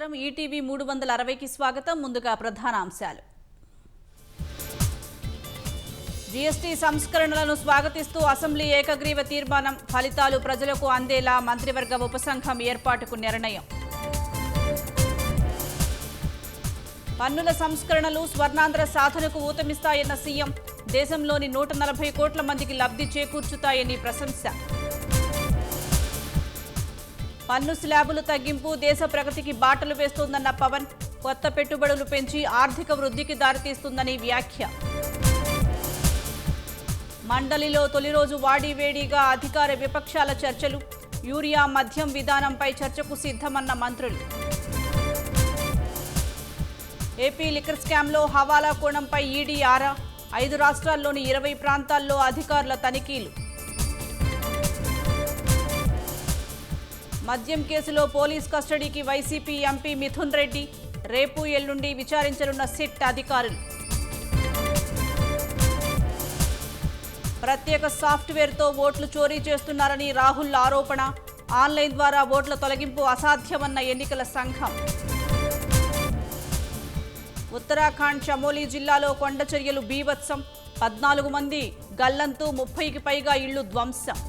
నమస్కారం ఈటీవీ 360కి స్వాగతం ముందుగా ప్రధాన అంశాలు జీఎస్టీ సంస్కరణలను స్వాగతిస్తూ అసెంబ్లీ ఏకగ్రీవ తీర్మానం ఫలితాలు ప్రజలకు అందేలా మంత్రివర్గ ఉపసంఘం ఏర్పాటుకు నిర్ణయం పన్నుల సంస్కరణలు స్వర్ణాంధ్ర సాధనకు ఊతమిస్తాయన్న సీఎం దేశంలోని 140 కోట్ల మందికి లబ్ధి చేకూర్చుతాయని ప్రశంస పన్ను స్లాబులు తగ్గింపు దేశ ప్రగతికి బాటలు వేస్తోందన్న పవన్ కొత్త పెట్టుబడులు పెంచి ఆర్థిక వృద్ధికి దారితీస్తుందని వ్యాఖ్య మండలిలో తొలి రోజు వాడివేడిగా అధికార విపక్షాల చర్చలు యూరియా మద్యం విధానంపై చర్చకు సిద్ధమన్న మంత్రులు ఏపీ లిక్కర్ స్కామ్లో హవాలా కోణంపై ఈడీ ఆరా 5 రాష్ట్రాల్లోని 20 ప్రాంతాల్లో అధికారుల తనిఖీలు మద్యం కేసులో పోలీస్ కస్టడీకి వైసీపీ ఎంపీ మిథున్ రెడ్డి రేపు ఎల్లుండి విచారించనున్న సిట్ అధికారులు ప్రత్యేక సాఫ్ట్వేర్తో ఓట్లు చోరీ చేస్తున్నారని రాహుల్ ఆరోపణ ఆన్లైన్ ద్వారా ఓట్ల తొలగింపు అసాధ్యమన్న ఎన్నికల సంఘం ఉత్తరాఖండ్ చమోలీ జిల్లాలో కొండచర్యలు బీభత్సం 14 మంది గల్లంతు 30కి పైగా ఇళ్లు ధ్వంసం